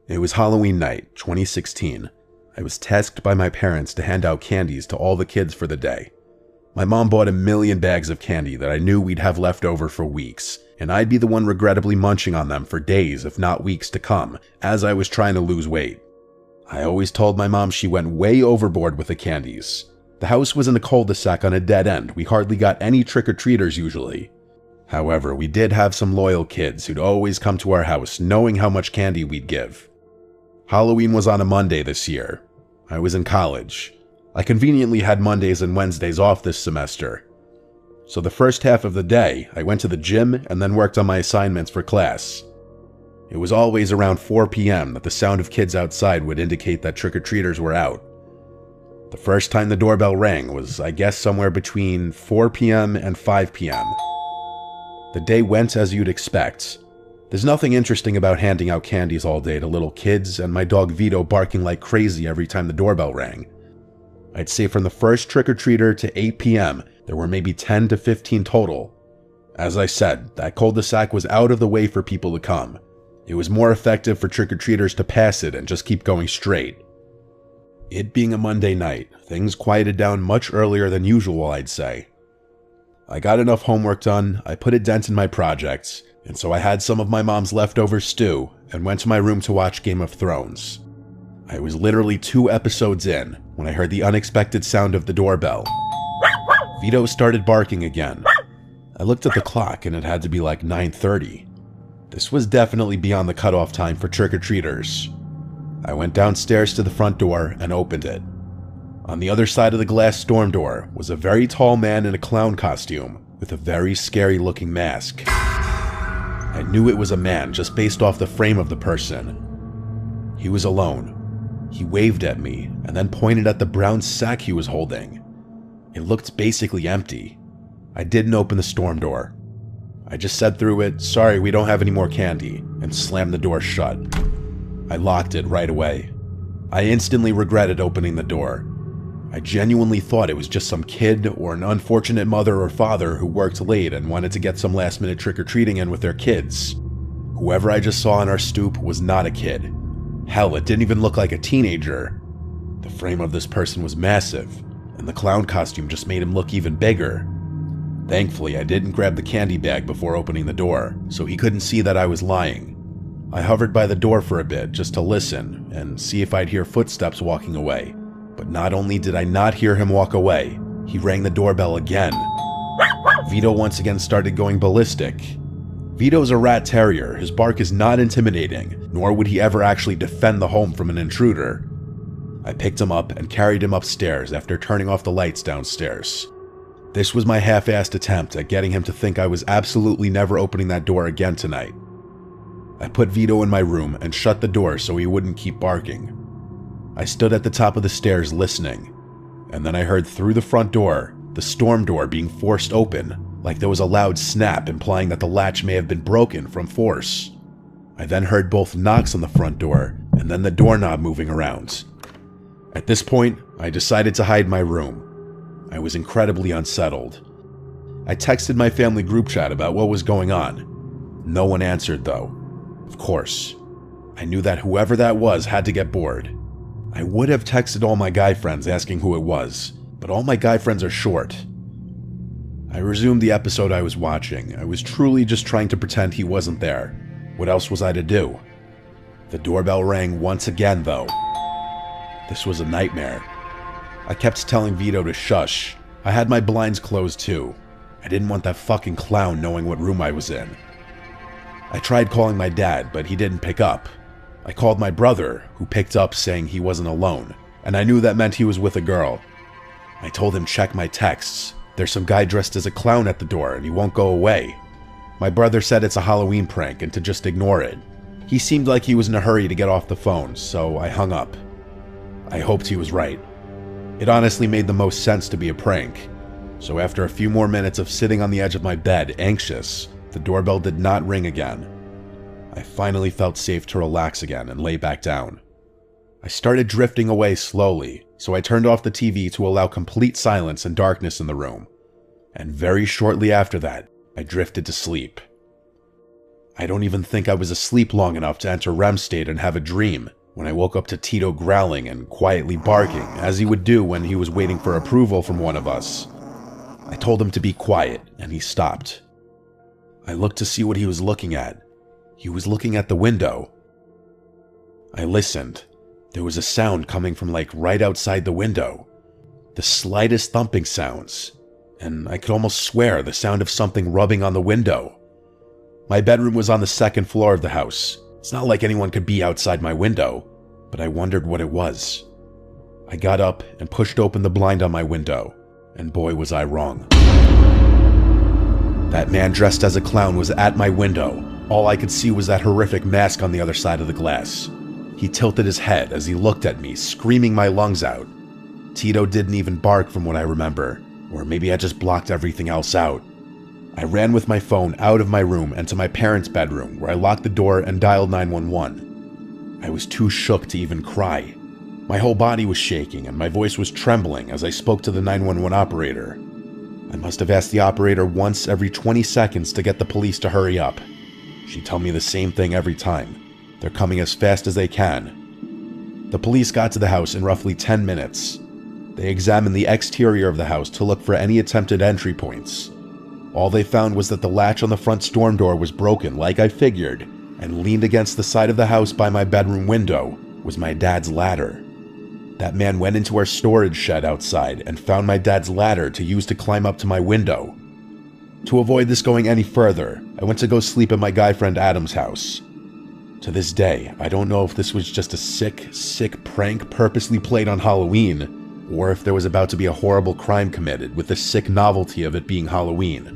It was Halloween night, 2016. I was tasked by my parents to hand out candies to all the kids for the day. My mom bought 1,000,000 bags of candy that I knew we'd have left over for weeks, and I'd be the one regrettably munching on them for days, if not weeks to come, as I was trying to lose weight. I always told my mom she went way overboard with the candies. The house was in a cul-de-sac on a dead end. We hardly got any trick-or-treaters usually. However, we did have some loyal kids who'd always come to our house knowing how much candy we'd give. Halloween was on a Monday this year. I was in college. I conveniently had Mondays and Wednesdays off this semester. So the first half of the day, I went to the gym and then worked on my assignments for class. It was always around 4 p.m. that the sound of kids outside would indicate that trick-or-treaters were out. The first time the doorbell rang was, I guess, somewhere between 4 p.m. and 5 p.m. The day went as you'd expect. There's nothing interesting about handing out candies all day to little kids and my dog Vito barking like crazy every time the doorbell rang. I'd say from the first trick-or-treater to 8 p.m., there were maybe 10 to 15 total. As I said, that cul-de-sac was out of the way for people to come. It was more effective for trick-or-treaters to pass it and just keep going straight. It being a Monday night, things quieted down much earlier than usual, I'd say. I got enough homework done, I put a dent in my projects, and so I had some of my mom's leftover stew and went to my room to watch Game of Thrones. I was literally 2 episodes in when I heard the unexpected sound of the doorbell. Vito started barking again. I looked at the clock and it had to be like 9:30. This was definitely beyond the cutoff time for trick-or-treaters. I went downstairs to the front door and opened it. On the other side of the glass storm door was a very tall man in a clown costume with a very scary looking mask. I knew it was a man just based off the frame of the person. He was alone. He waved at me and then pointed at the brown sack he was holding. It looked basically empty. I didn't open the storm door. I just said through it, "Sorry, we don't have any more candy," and slammed the door shut. I locked it right away. I instantly regretted opening the door. I genuinely thought it was just some kid or an unfortunate mother or father who worked late and wanted to get some last-minute trick-or-treating in with their kids. Whoever I just saw on our stoop was not a kid. Hell, it didn't even look like a teenager. The frame of this person was massive, and the clown costume just made him look even bigger. Thankfully, I didn't grab the candy bag before opening the door, so he couldn't see that I was lying. I hovered by the door for a bit just to listen and see if I'd hear footsteps walking away. But not only did I not hear him walk away, he rang the doorbell again. Vito once again started going ballistic. Vito's a rat terrier. His bark is not intimidating, nor would he ever actually defend the home from an intruder. I picked him up and carried him upstairs after turning off the lights downstairs. This was my half-assed attempt at getting him to think I was absolutely never opening that door again tonight. I put Vito in my room and shut the door so he wouldn't keep barking. I stood at the top of the stairs listening, and then I heard through the front door, the storm door being forced open, like there was a loud snap implying that the latch may have been broken from force. I then heard both knocks on the front door and then the doorknob moving around. At this point, I decided to hide my room. I was incredibly unsettled. I texted my family group chat about what was going on. No one answered though. Of course. I knew that whoever that was had to get bored. I would have texted all my guy friends asking who it was, but all my guy friends are short. I resumed the episode I was watching. I was truly just trying to pretend he wasn't there. What else was I to do? The doorbell rang once again though. This was a nightmare. I kept telling Vito to shush. I had my blinds closed too. I didn't want that fucking clown knowing what room I was in. I tried calling my dad, but he didn't pick up. I called my brother, who picked up saying he wasn't alone, and I knew that meant he was with a girl. I told him check my texts. There's some guy dressed as a clown at the door and he won't go away. My brother said it's a Halloween prank and to just ignore it. He seemed like he was in a hurry to get off the phone, so I hung up. I hoped he was right. It honestly made the most sense to be a prank. So after a few more minutes of sitting on the edge of my bed, anxious, the doorbell did not ring again. I finally felt safe to relax again and lay back down. I started drifting away slowly, so I turned off the TV to allow complete silence and darkness in the room. And very shortly after that, I drifted to sleep. I don't even think I was asleep long enough to enter REM state and have a dream when I woke up to Tito growling and quietly barking, as he would do when he was waiting for approval from one of us. I told him to be quiet, and he stopped. I looked to see what he was looking at. He was looking at the window. I listened. There was a sound coming from right outside the window. The slightest thumping sounds, and I could almost swear the sound of something rubbing on the window. My bedroom was on the second floor of the house. It's not like anyone could be outside my window, but I wondered what it was. I got up and pushed open the blind on my window, and boy was I wrong. That man dressed as a clown was at my window. All I could see was that horrific mask on the other side of the glass. He tilted his head as he looked at me, screaming my lungs out. Tito didn't even bark from what I remember, or maybe I just blocked everything else out. I ran with my phone out of my room and to my parents' bedroom, where I locked the door and dialed 911. I was too shook to even cry. My whole body was shaking and my voice was trembling as I spoke to the 911 operator. I must have asked the operator once every 20 seconds to get the police to hurry up. She'd tell me the same thing every time. They're coming as fast as they can. The police got to the house in roughly 10 minutes. They examined the exterior of the house to look for any attempted entry points. All they found was that the latch on the front storm door was broken, like I figured, and leaned against the side of the house by my bedroom window was my dad's ladder. That man went into our storage shed outside and found my dad's ladder to use to climb up to my window. To avoid this going any further, I went to go sleep at my guy friend Adam's house. To this day, I don't know if this was just a sick prank purposely played on Halloween, or if there was about to be a horrible crime committed with the sick novelty of it being Halloween.